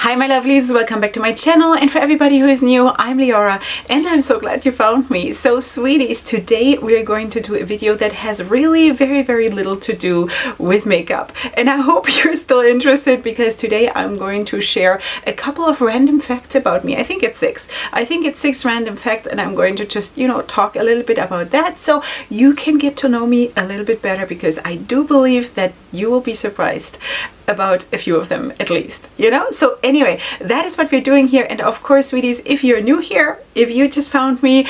Hi my lovelies, welcome back to my channel, and for everybody who is new, I'm Leorah and I'm so glad you found me. So sweeties, today we're going to do a video that has really very little to do with makeup, and I hope you're still interested because today I'm going to share a couple of random facts about me. I think it's six random facts, and I'm going to just, talk a little bit about that so you can get to know me a little bit better, because I do believe that you will be surprised about a few of them at least, So anyway, that is what we're doing here. And of course, sweeties, if you're new here, if you just found me,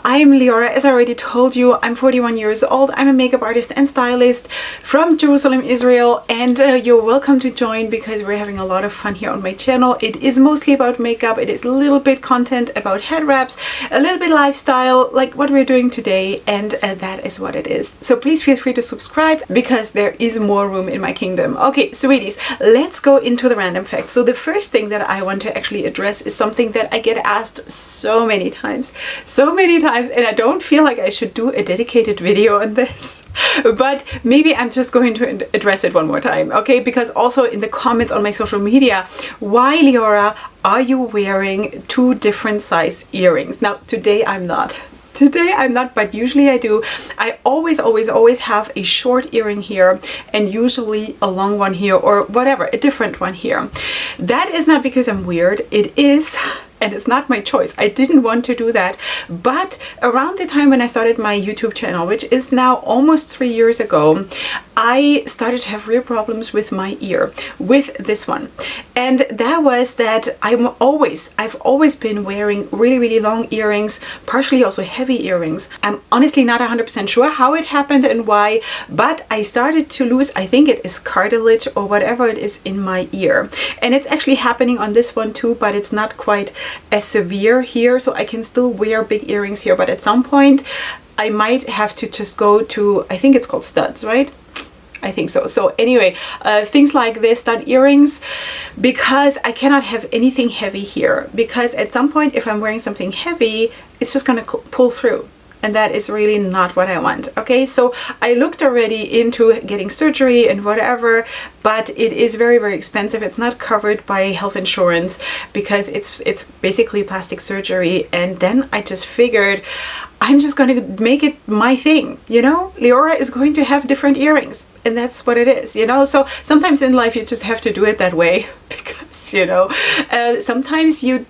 I'm Leorah. As I already told you, I'm 41 years old. I'm a makeup artist and stylist from Jerusalem, Israel, and you're welcome to join because we're having a lot of fun here on my channel. It is mostly about makeup. It is a little bit content about head wraps, a little bit lifestyle, like what we're doing today, and that is what it is. So please feel free to subscribe because there is more room in my kingdom. Okay, sweeties, let's go into the random facts. So the first thing that I want to actually address is something that I get asked so many times, and I don't feel like I should do a dedicated video on this, but maybe I'm just going to address it one more time, okay? Because also in the comments on my social media, why, Leorah, are you wearing two different size earrings? Now, today I'm not. But usually I do. I always have a short earring here and usually a long one here, or whatever, a different one here. That is not because I'm weird. It is, and it's not my choice. I didn't want to do that. But around the time when I started my YouTube channel, which is now almost 3 years ago, I started to have real problems with my ear, with this one. And that was that I've always been wearing really long earrings, partially also heavy earrings. I'm honestly not 100% sure how it happened and why, but I started to lose, I think it is cartilage or whatever it is in my ear. And it's actually happening on this one too, but it's not quite as severe here, so I can still wear big earrings here, but at some point I might have to just go to, I think it's called studs, right? I think so. So anyway, things like this, stud earrings, because I cannot have anything heavy here, because at some point if I'm wearing something heavy, it's just going to pull through. And that is really not what I want. Okay, so I looked already into getting surgery and whatever, but it is very expensive. It's not covered by health insurance because it's basically plastic surgery. And then I just figured I'm just going to make it my thing. Leorah is going to have different earrings, and that's what it is. So sometimes in life you just have to do it that way because sometimes you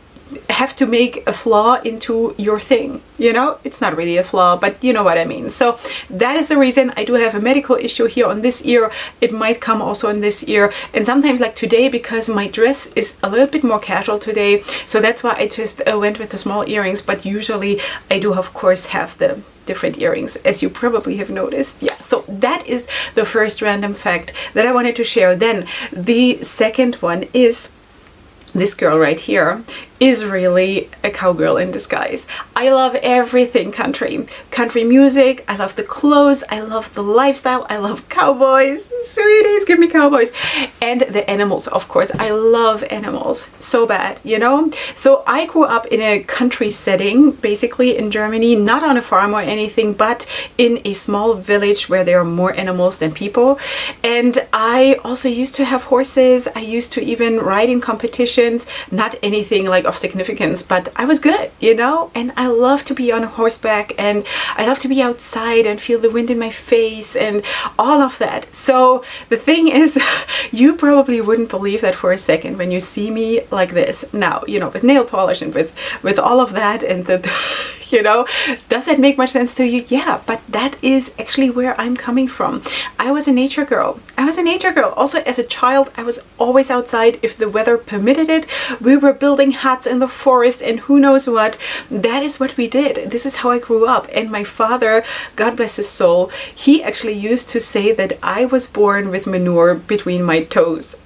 have to make a flaw into your thing. It's not really a flaw, but you know what I mean. So that is the reason. I do have a medical issue here on this ear. It might come also on this ear, and sometimes like today, because my dress is a little bit more casual today, so that's why I just went with the small earrings. But usually I do of course have the different earrings, as you probably have noticed. Yeah, so that is the first random fact that I wanted to share. Then the second one is this girl right here is really a cowgirl in disguise. I love everything country music. I love the clothes. I love the lifestyle. I love cowboys. Sweeties, give me cowboys. And the animals, of course. I love animals so bad, So I grew up in a country setting, basically in Germany, not on a farm or anything, but in a small village where there are more animals than people. And I also used to have horses. I used to even ride in competitions, not anything like of significance, but I was good, and I love to be on horseback, and I love to be outside and feel the wind in my face and all of that. So the thing is, you probably wouldn't believe that for a second when you see me like this now, with nail polish and with all of that, and the does that make much sense to you? Yeah, but that is actually where I'm coming from. I was a nature girl. Also, as a child, I was always outside if the weather permitted it. We were building huts in the forest and who knows what. That is what we did. This is how I grew up. And my father, God bless his soul, he actually used to say that I was born with manure between my toes.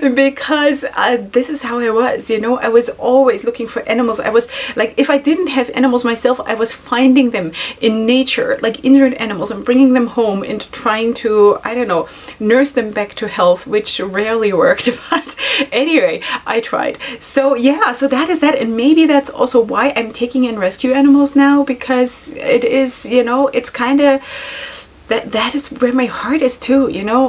Because this is how I was, I was always looking for animals. I was like, if I didn't have animals myself, I was finding them in nature, like injured animals, and bringing them home and trying to, I don't know, nurse them back to health, which rarely worked. But anyway, I tried. So yeah, so that is that. And maybe that's also why I'm taking in rescue animals now, because it is, it's kind of that is where my heart is too.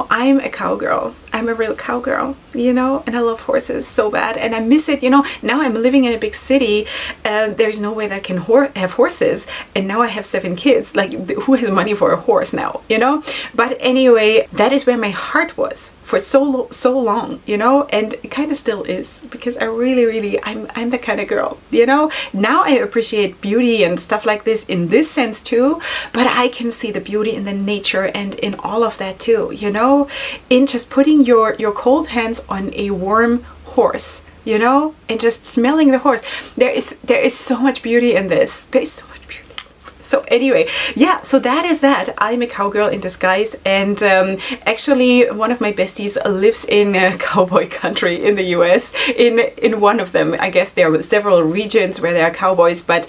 I'm a cowgirl. I'm a real cowgirl, you know, and I love horses so bad, and I miss it, you know. Now I'm living in a big city, and there's no way that I can have horses, and now I have 7 kids. Like, who has money for a horse now, you know? But anyway, that is where my heart was for so long, you know, and it kind of still is, because I really, I'm the kind of girl, you know. Now I appreciate beauty and stuff like this in this sense too, but I can see the beauty in the nature and in all of that too, you know, in just putting your cold hands on a warm horse, you know, and just smelling the horse. There is so much beauty in this. There is so much beauty. So anyway, yeah, so that is that. I'm a cowgirl in disguise, and actually one of my besties lives in a cowboy country in the US, in one of them. I guess there are several regions where there are cowboys, but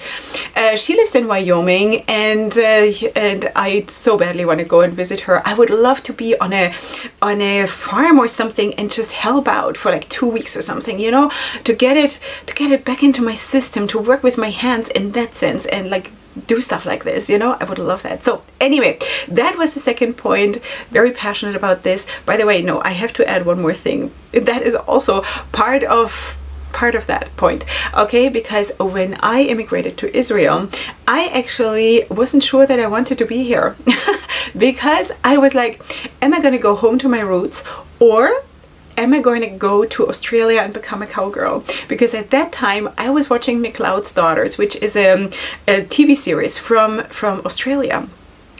she lives in Wyoming, and I so badly want to go and visit her. I would love to be on a farm or something and just help out for like 2 weeks or something, you know, to get it back into my system, to work with my hands in that sense, and like do stuff like this, you know. I would love that. So anyway, that was the second point. Very passionate about this. By the way, no, I have to add one more thing. That is also part of that point, okay? Because when I immigrated to Israel, I actually wasn't sure that I wanted to be here because I was like, am I going to go home to my roots, or am I going to go to Australia and become a cowgirl? Because at that time I was watching McLeod's Daughters, which is a TV series from Australia.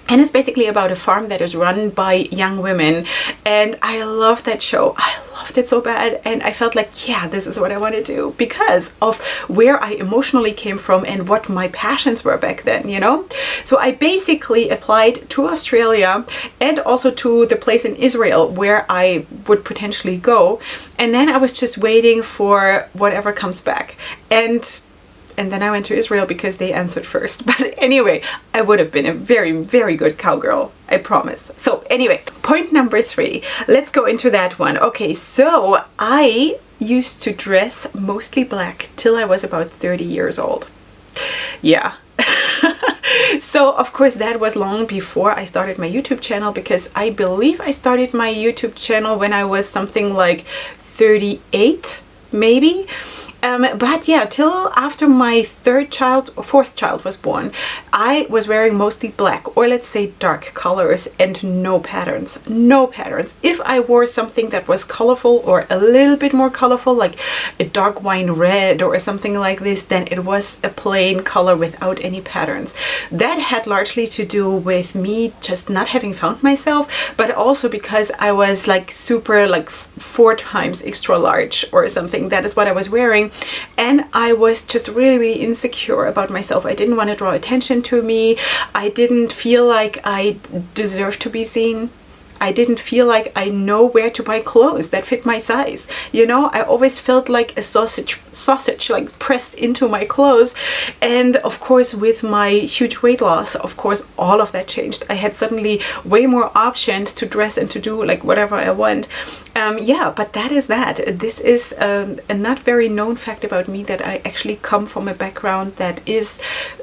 And it's basically about a farm that is run by young women. And I love that show. I loved it so bad. And I felt like, yeah, this is what I want to do, because of where I emotionally came from and what my passions were back then, you know? So I basically applied to Australia and also to the place in Israel where I would potentially go. And then I was just waiting for whatever comes back. And then I went to Israel because they answered first. But anyway, I would have been a very good cowgirl, I promise. So anyway, point number 3. Let's go into that one. Okay, so I used to dress mostly black till I was about 30 years old. Yeah. So of course that was long before I started my YouTube channel, because I believe I started my YouTube channel when I was something like 38, maybe. But yeah, till after my 4th child was born, I was wearing mostly black, or let's say dark colors, and no patterns. No patterns. If I wore something that was colorful or a little bit more colorful, like a dark wine red or something like this, then it was a plain color without any patterns. That had largely to do with me just not having found myself, but also because I was like super, like 4 times extra large or something. That is what I was wearing. And I was just really insecure about myself. I didn't want to draw attention to me. I didn't feel like I deserved to be seen. I didn't feel like I know where to buy clothes that fit my size. You know, I always felt like a sausage like pressed into my clothes. And of course, with my huge weight loss, of course, all of that changed. I had suddenly way more options to dress and to do like whatever I want. Yeah, but that is that. This is a not very known fact about me, that I actually come from a background that is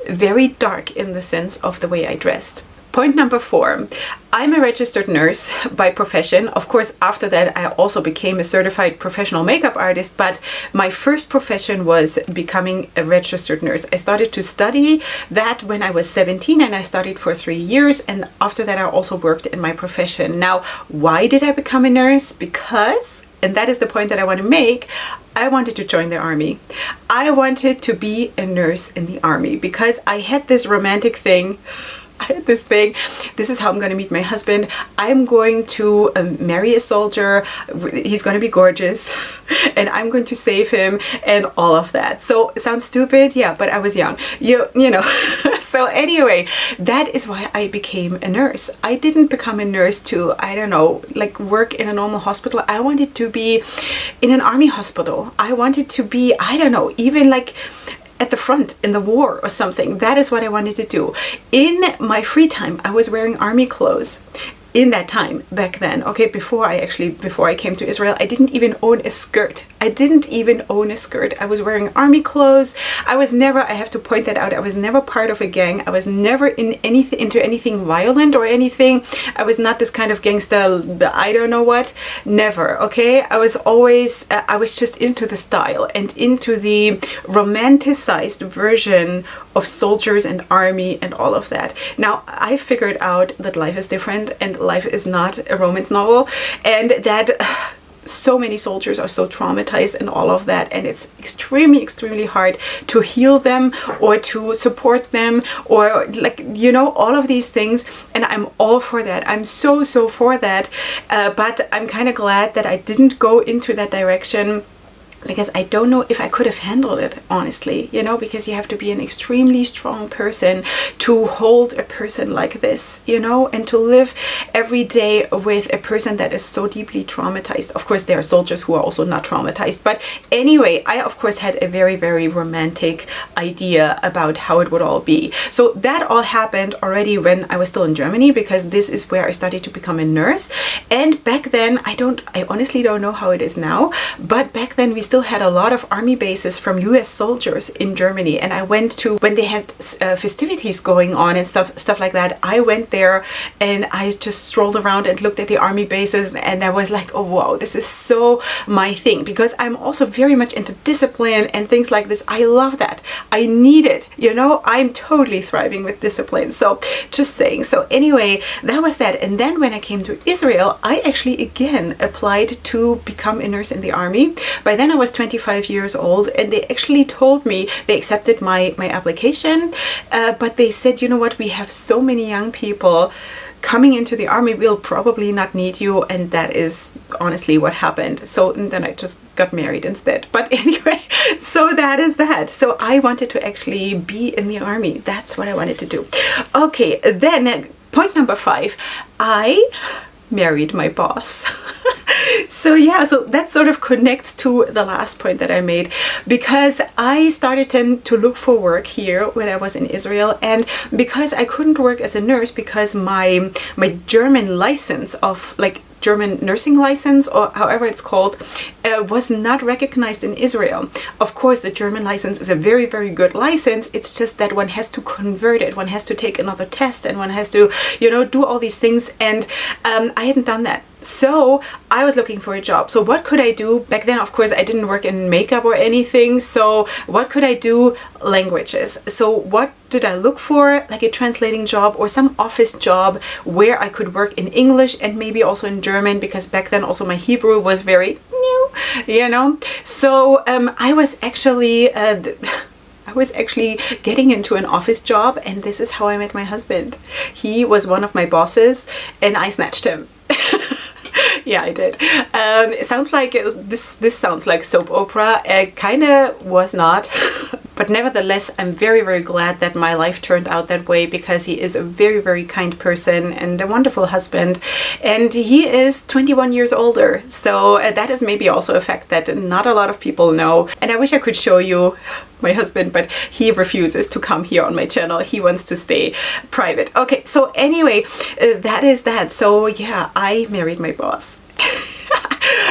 very dark in the sense of the way I dressed. Point number 4, I'm a registered nurse by profession. Of course, after that, I also became a certified professional makeup artist, but my first profession was becoming a registered nurse. I started to study that when I was 17, and I studied for 3 years. And after that, I also worked in my profession. Now, why did I become a nurse? Because, and that is the point that I want to make, I wanted to join the army. I wanted to be a nurse in the army because I had this romantic thing. I had this thing, this is how I'm going to meet my husband. I'm going to marry a soldier. He's going to be gorgeous and I'm going to save him and all of that. So it sounds stupid, yeah, but I was young, you know. So anyway, that is why I became a nurse. I didn't become a nurse to, I don't know, like work in a normal hospital. I wanted to be in an army hospital. I wanted to be, I don't know, even like at the front in the war or something. That is what I wanted to do. In my free time, I was wearing army clothes. In that time, back then, okay, before I came to Israel, I didn't even own a skirt. I didn't even own a skirt. I was wearing army clothes. I was never, I have to point that out, I was never part of a gang. I was never into anything violent or anything. I was not this kind of gangster, I don't know what. Never, okay? I was always, I was just into the style and into the romanticized version of soldiers and army and all of that. Now, I figured out that life is different and life is not a romance novel, and that so many soldiers are so traumatized and all of that, and it's extremely hard to heal them or to support them, or like, you know, all of these things. And I'm all for that. I'm so for that, but I'm kind of glad that I didn't go into that direction, because I don't know if I could have handled it, honestly, you know, because you have to be an extremely strong person to hold a person like this, you know, and to live every day with a person that is so deeply traumatized. Of course, there are soldiers who are also not traumatized, but anyway, I of course had a very romantic idea about how it would all be. So that all happened already when I was still in Germany, because this is where I started to become a nurse. And back then, I honestly don't know how it is now, but back then we still had a lot of army bases from US soldiers in Germany, and I went to, when they had festivities going on and stuff like that, I went there and I just strolled around and looked at the army bases, and I was like, oh wow, this is so my thing, because I'm also very much into discipline and things like this. I love that. I need it, you know, I'm totally thriving with discipline. So just saying. So anyway, that was that. And then when I came to Israel, I actually again applied to become a nurse in the army. By then I was 25 years old, and they actually told me, they accepted my application, but they said, you know what, we have so many young people coming into the army, we'll probably not need you. And that is honestly what happened. So then I just got married instead. But anyway, so that is that. So I wanted to actually be in the army. That's what I wanted to do. Okay, then point number 5, I married my boss. So yeah, so that sort of connects to the last point that I made, because I started to look for work here when I was in Israel, and because I couldn't work as a nurse because my German license of, like, German nursing license, or however it's called, was not recognized in Israel. Of course, the German license is a very good license. It's just that one has to convert it, one has to take another test, and one has to, you know, do all these things, and I hadn't done that. So I was looking for a job. So what could I do? Back then, of course, I didn't work in makeup or anything. So what could I do? Languages. So what did I look for? Like a translating job or some office job where I could work in English and maybe also in German, because back then also my Hebrew was very new, you know. So I was actually getting into an office job, and this is how I met my husband. He was one of my bosses, and I snatched him. Yeah, I did. It sounds like this sounds like soap opera. It kind of was not. But nevertheless, I'm very glad that my life turned out that way, because he is a very kind person and a wonderful husband. And he is 21 years older. So that is maybe also a fact that not a lot of people know. And I wish I could show you my husband, but he refuses to come here on my channel. He wants to stay private. Okay, so anyway, that is that. So yeah, I married my boss.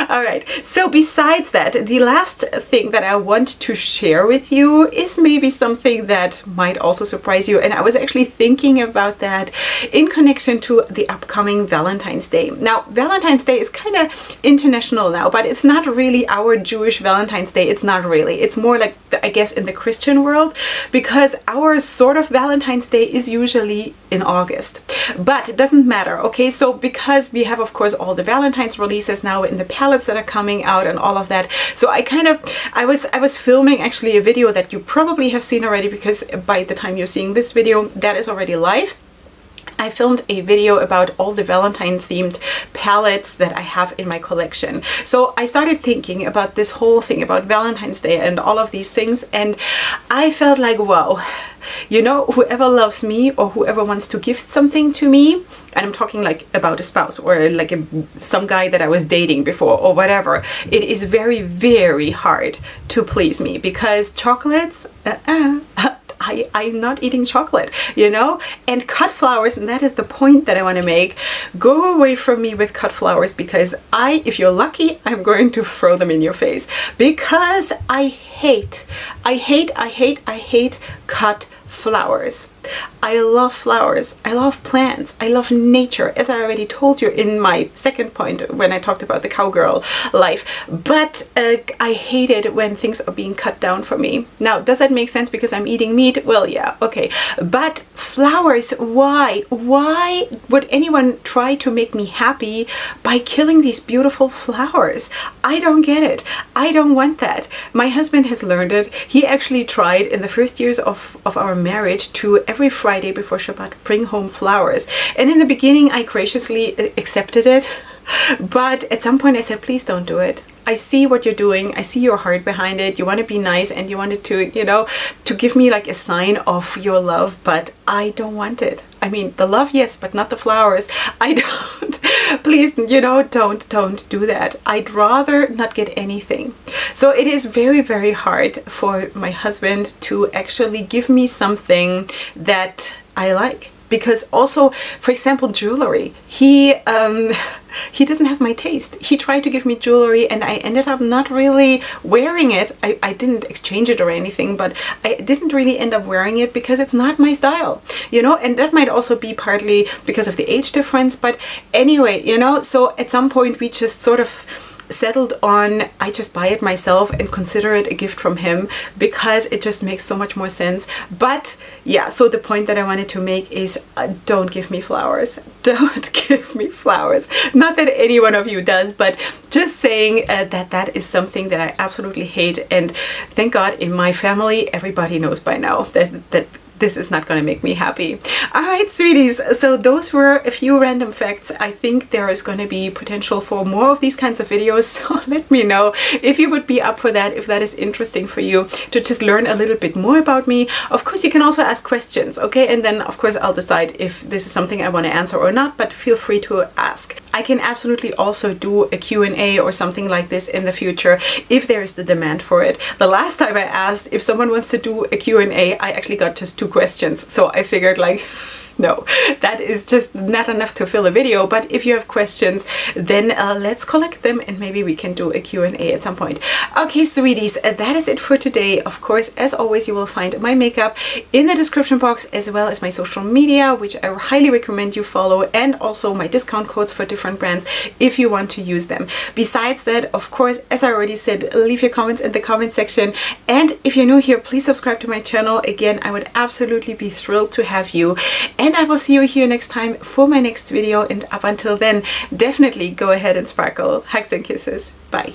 All right, so besides that, the last thing that I want to share with you is maybe something that might also surprise you. And I was actually thinking about that in connection to the upcoming Valentine's Day. Now, Valentine's Day is kind of international now, but it's not really our Jewish Valentine's Day. It's not really. It's more like, I guess, in the Christian world, because our sort of Valentine's Day is usually in August. But it doesn't matter, okay? So because we have, of course, all the Valentine's releases now in the palettes that are coming out and all of that. So I was filming actually a video that you probably have seen already, because by the time you're seeing this video, that is already live. I filmed a video about all the Valentine themed palettes that I have in my collection. So I started thinking about this whole thing about Valentine's Day and all of these things, and I felt like, wow, you know, whoever loves me or whoever wants to gift something to me, and I'm talking like about a spouse or like some guy that I was dating before or whatever, it is very hard to please me, because chocolates, I'm not eating chocolate, you know? And cut flowers, and that is the point that I want to make. Go away from me with cut flowers, because if you're lucky, I'm going to throw them in your face, because I hate cut flowers. I love flowers. I love plants. I love nature, as I already told you in my second point when I talked about the cowgirl life. But I hate it when things are being cut down for me. Now, does that make sense because I'm eating meat? Well, yeah, okay. But flowers, why? Why would anyone try to make me happy by killing these beautiful flowers? I don't get it. I don't want that. My husband has learned it. He actually tried in the first years of our marriage to every Friday before Shabbat bring home flowers. And in the beginning, I graciously accepted it. But at some point I said, please don't do it. I see what you're doing. I see your heart behind it. You want to be nice and you wanted to, you know, to give me like a sign of your love, but I don't want it. I mean, the love, yes, but not the flowers. I don't. Please, you know, don't do that. I'd rather not get anything. So it is very, very hard for my husband to actually give me something that I like. Because also, for example, jewelry, he doesn't have my taste. He tried to give me jewelry and I ended up not really wearing it. I didn't exchange it or anything, but I didn't really end up wearing it because it's not my style, you know, and that might also be partly because of the age difference. But anyway, you know, so at some point we just sort of settled on, I just buy it myself and consider it a gift from him because it just makes so much more sense. But yeah, so the point that I wanted to make is don't give me flowers. Don't give me flowers. Not that any one of you does, but just saying that is something that I absolutely hate. And thank God in my family, everybody knows by now that this is not going to make me happy. All right, sweeties. So those were a few random facts. I think there is going to be potential for more of these kinds of videos. So let me know if you would be up for that, if that is interesting for you to just learn a little bit more about me. Of course, you can also ask questions, okay? And then, of course, I'll decide if this is something I want to answer or not, but feel free to ask. I can absolutely also do a Q&A or something like this in the future if there is the demand for it. The last time I asked if someone wants to do a Q&A, I actually got just 2 questions. So I figured like, no, that is just not enough to fill a video. But if you have questions, then let's collect them and maybe we can do a Q&A at some point. Okay, sweeties, that is it for today. Of course, as always, you will find my makeup in the description box as well as my social media, which I highly recommend you follow, and also my discount codes for different brands if you want to use them. Besides that, of course, as I already said, leave your comments in the comment section. And if you're new here, please subscribe to my channel. Again, I would absolutely be thrilled to have you. And I will see you here next time for my next video. And up until then, definitely go ahead and sparkle. Hugs and kisses. Bye.